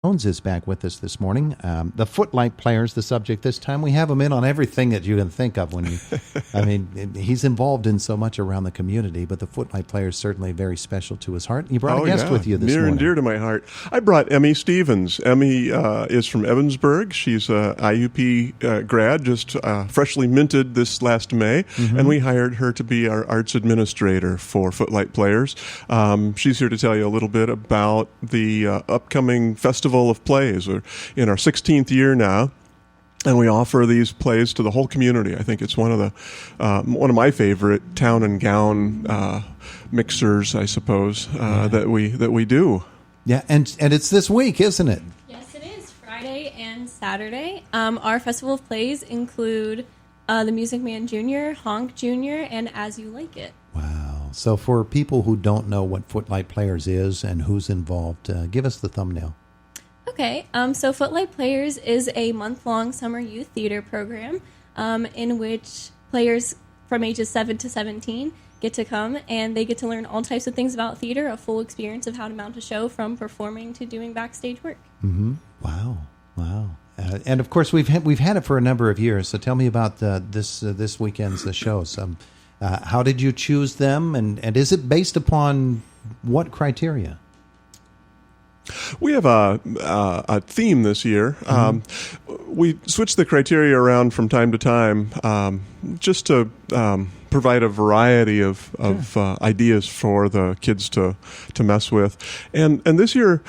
Jones is back with us this morning. The Footlight Players, the subject this time. We have him in on everything that you can think of when you, I mean, he's involved in so much around the community, but the Footlight Players certainly very special to his heart. You brought a guest with you this morning. Near and dear to my heart. I brought Emmy Stevens. Emmy is from Evansburg. She's a IUP grad, just freshly minted this last May, and we hired her to be our arts administrator for Footlight Players. She's here to tell you a little bit about the upcoming Festival of Plays. We're in our 16th year now, and we offer these plays to the whole community. I think it's one of my favorite town and gown mixers, I suppose, that we do. Yeah, and it's this week, isn't it? Yes, it is Friday and Saturday. Our Festival of Plays include the Music Man Jr., Honk Jr., and As You Like It. Wow. So for people who don't know what Footlight Players is and who's involved, give us the thumbnail. Okay, so Footlight Players is a month-long summer youth theater program in which players from ages 7 to 17 get to come, and they get to learn all types of things about theater, a full experience of how to mount a show from performing to doing backstage work. Mm-hmm. Wow. And of course, we've had it for a number of years. So tell me about this weekend's shows. How did you choose them, and is it based upon what criteria? We have a theme this year. We switch the criteria around from time to time just to provide a variety of ideas for the kids to mess with. And this year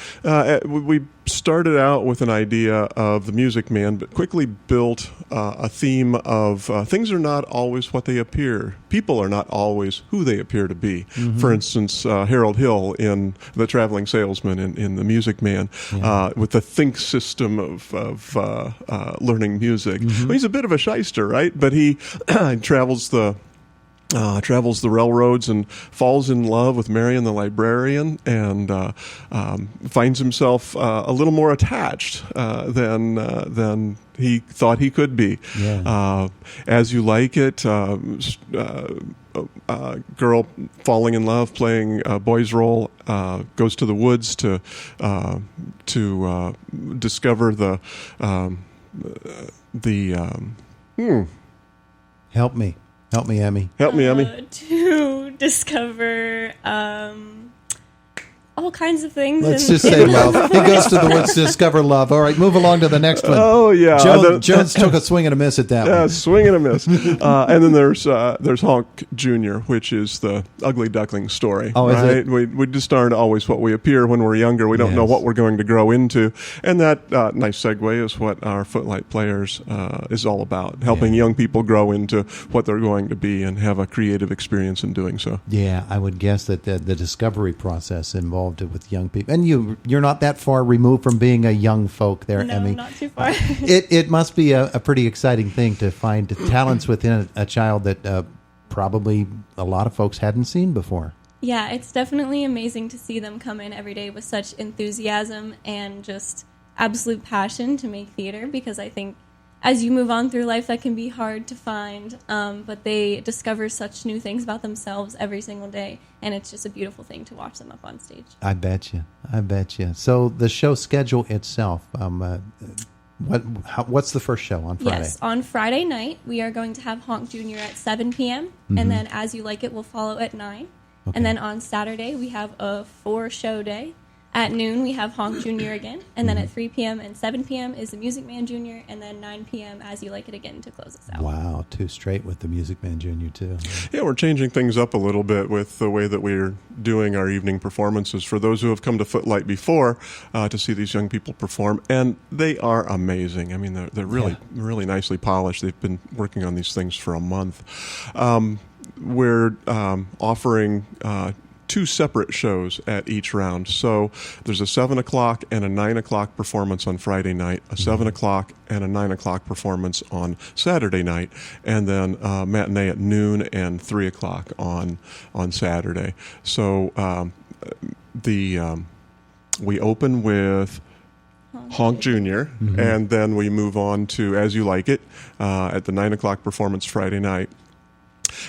we started out with an idea of the Music Man, but quickly built a theme of things are not always what they appear. People are not always who they appear to be. For instance, Harold Hill in The Traveling Salesman in The Music Man, with the think system of learning music. Well, he's a bit of a shyster, right? But he travels the railroads and falls in love with Marion the librarian, and finds himself a little more attached than he thought he could be. Yeah. As You Like It, girl falling in love, playing a boy's role, goes to the woods to discover the Help me, Emmy. Help me, Emmy. To discover all kinds of things. Let's just say love. He goes to the woods to discover love. All right, move along to the next one. Oh, yeah. Jones took a swing and a miss at that one. Swing and a miss. And then there's Honk Jr., which is the ugly duckling story. Oh, right? is it? We just aren't always what we appear when we're younger. We don't know what we're going to grow into. And that nice segue is what our Footlight Players is all about, helping young people grow into what they're going to be and have a creative experience in doing so. Yeah, I would guess that the discovery process involved with young people, and you're not that far removed from being a young folk there, No, Emmy. not too far. It must be a pretty exciting thing to find talents within a child that probably a lot of folks hadn't seen before. Yeah, it's definitely amazing to see them come in every day with such enthusiasm and just absolute passion to make theater, because I think as you move on through life, that can be hard to find, but they discover such new things about themselves every single day, and it's just a beautiful thing to watch them up on stage. I bet you. So the show schedule itself, what's the first show on Friday? Yes, on Friday night, we are going to have Honk Jr. at 7 p.m., and then As You Like It will follow at 9. Okay. And then on Saturday, we have a 4-show day. At noon, we have Honk Jr. again, and then at 3 p.m. and 7 p.m. is the Music Man Jr., and then 9 p.m. As You Like It again to close us out. Wow, 2 straight with the Music Man Jr. too. Yeah, we're changing things up a little bit with the way that we're doing our evening performances. For those who have come to Footlight before to see these young people perform, and they are amazing. I mean, they're really nicely polished. They've been working on these things for a month. We're offering 2 separate shows at each round. So there's a 7 o'clock and a 9 o'clock performance on Friday night, a 7 o'clock and a 9 o'clock performance on Saturday night, and then matinee at noon and 3 o'clock on Saturday. So we open with Honk Jr., and then we move on to As You Like It at the 9 o'clock performance Friday night.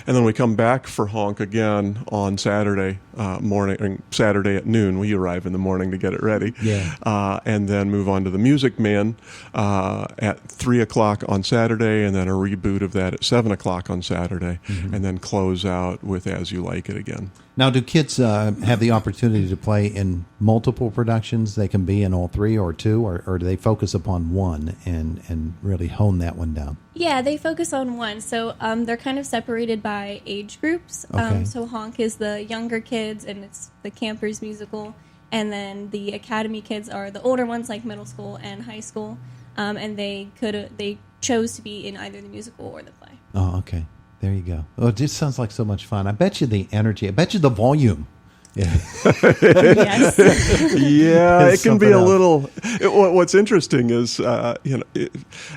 And then we come back for honk again on Saturday morning, Saturday at noon. We arrive in the morning to get it ready. Yeah. And then move on to the Music Man at 3 o'clock on Saturday, and then a reboot of that at 7 o'clock on Saturday, and then close out with As You Like It again. Now, do kids have the opportunity to play in multiple productions? They can be in all three or two, or do they focus upon one and really hone that one down? Yeah, they focus on one. So they're kind of separated by age groups. Okay. So Honk is the younger kids, and it's the Campers musical. And then the Academy kids are the older ones, like middle school and high school. And they chose to be in either the musical or the play. Oh, okay. There you go. Oh, it just sounds like so much fun. I bet you the energy. I bet you the volume. Yeah. Yes. Yeah, it can be a Something little. What's interesting is,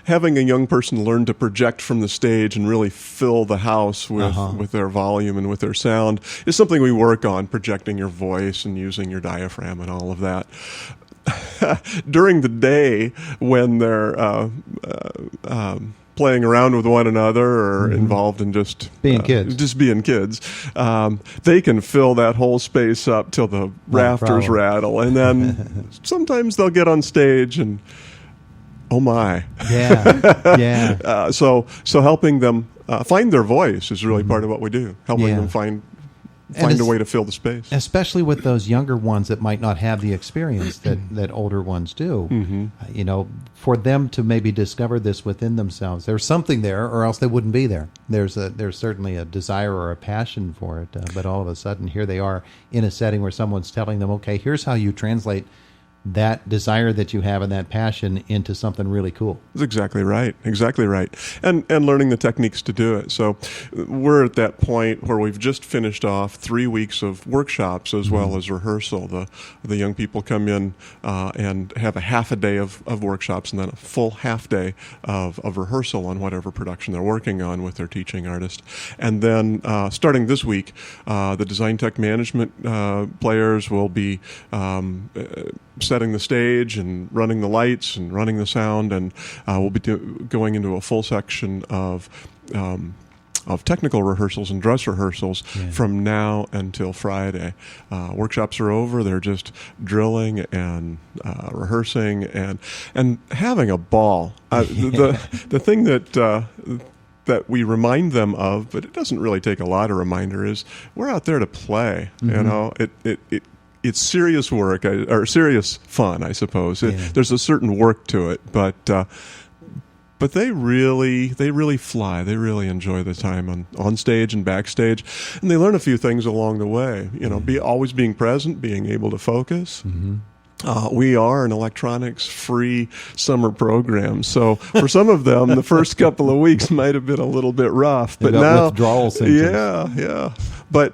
having a young person learn to project from the stage and really fill the house with their volume and with their sound is something we work on. Projecting your voice and using your diaphragm and all of that. During the day, when they're playing around with one another or involved in just being kids. They can fill that whole space up till the rafters rattle, and then sometimes they'll get on stage and oh my, yeah. So helping them find their voice is really part of what we do. Helping them find a way to fill the space, especially with those younger ones that might not have the experience that older ones do. For them to maybe discover this within themselves, there's something there, or else they wouldn't be there. There's certainly a desire or a passion for it, but all of a sudden here they are in a setting where someone's telling them, okay, here's how you translate that desire that you have and that passion into something really cool. That's exactly right. And learning the techniques to do it. So we're at that point where we've just finished off 3 weeks of workshops as well as rehearsal. The young people come in and have a half a day of workshops and then a full half day of rehearsal on whatever production they're working on with their teaching artist. And then starting this week, the design tech management players will be setting the stage and running the lights and running the sound, and we'll be going into a full section of technical rehearsals and dress rehearsals from now until Friday. Workshops are over; they're just drilling and rehearsing and having a ball. The thing that we remind them of, but it doesn't really take a lot of reminder, is we're out there to play. It's serious work, or serious fun, I suppose. There's a certain work to it, but they really fly. They really enjoy the time on stage and backstage, and they learn a few things along the way. Always being present, being able to focus. We are an electronics-free summer program, so for some of them, the first couple of weeks might have been a little bit rough. But now, withdrawal symptoms. Yeah. But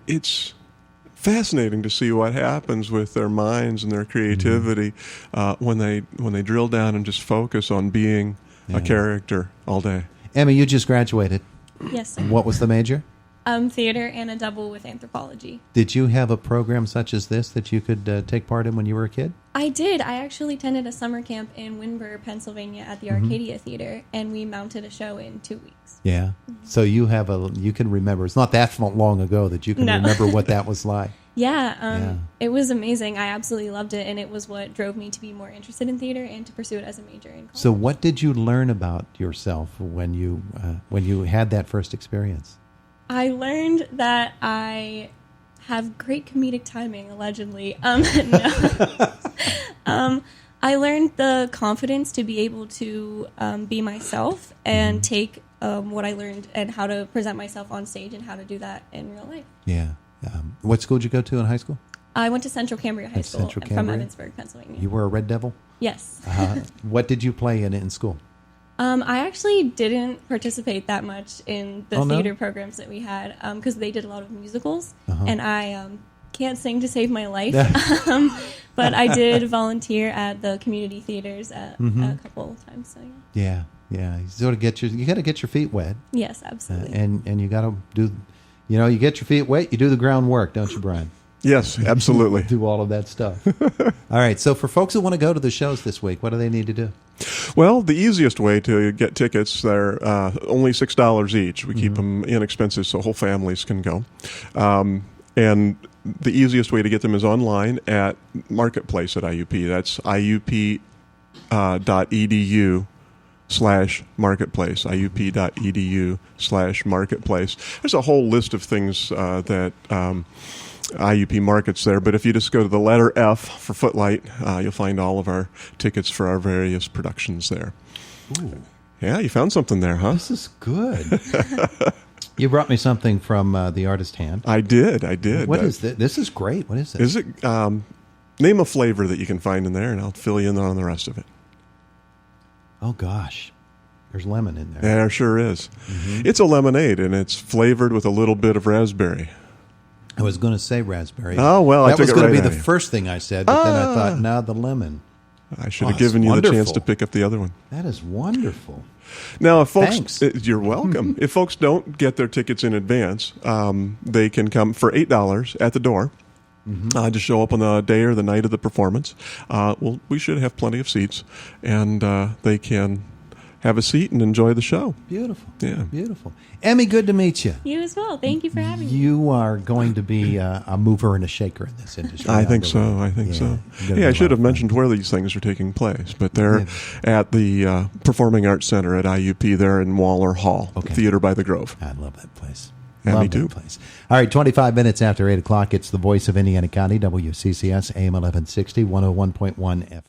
it's fascinating to see what happens with their minds and their creativity when they drill down and just focus on being a character all day. Emmy, you just graduated. Yes, sir. What was the major? Theater and a double with anthropology. Did you have a program such as this that you could take part in when you were a kid? I did. I actually attended a summer camp in Windber, Pennsylvania at the Arcadia Theater, and we mounted a show in 2 weeks. Yeah. So you can remember. It's not that long ago that you can remember what that was like. Yeah, it was amazing. I absolutely loved it, and it was what drove me to be more interested in theater and to pursue it as a major in college. So what did you learn about yourself when you had that first experience? I learned that I have great comedic timing, allegedly. I learned the confidence to be able to be myself and take what I learned and how to present myself on stage and how to do that in real life. Yeah. What school did you go to in high school? I went to Central Cambria High School from Evansburg, Pennsylvania. You were a Red Devil? Yes. What did you play in school? I actually didn't participate that much in the theater programs that we had because they did a lot of musicals, and I can't sing to save my life. But I did volunteer at the community theaters a couple of times. So yeah. You sort of you got to get your feet wet. Yes, absolutely. And you got to do, you get your feet wet, you do the groundwork, don't you, Brian? Yes, absolutely. Do all of that stuff. All right. So for folks who want to go to the shows this week, what do they need to do? Well, the easiest way to get tickets, they're only $6 each. We keep them inexpensive so whole families can go. And the easiest way to get them is online at Marketplace at IUP. That's iup.edu/marketplace, iup.edu/marketplace. There's a whole list of things that IUP markets there, but if you just go to the letter F for Footlight, you'll find all of our tickets for our various productions there. Ooh. Yeah, you found something there, huh? This is good. You brought me something from the artist hand. I did. What is this? This is great. What is this? Is it? Name a flavor that you can find in there, and I'll fill you in on the rest of it. Oh, gosh. There's lemon in there. There sure is. It's a lemonade, and it's flavored with a little bit of raspberry. I was going to say raspberry. Oh, well, I took it That was going right to be out the of you. first thing I said, but then I thought, no, the lemon. I should have Oh, given it's you the chance wonderful. to pick up the other one. That is wonderful. Now, if folks, Thanks. You're welcome. If folks don't get their tickets in advance, they can come for $8 at the door. Just show up on the day or the night of the performance. Well, we should have plenty of seats, and they can have a seat and enjoy the show. Beautiful. Yeah. Beautiful. Emmy, good to meet you. You as well. Thank you for having me. You are going to be a mover and a shaker in this industry. I think so. believe. I think so. You're gonna Yeah, be I a should lot have of mentioned where these things are taking place, but they're at the Performing Arts Center at IUP there in Waller Hall, Okay. Theater by the Grove. fun. I love that place. Yeah, love me too. that place. All right, 25 minutes after 8 o'clock, it's the voice of Indiana County, WCCS, AM 1160, 101.1 FM.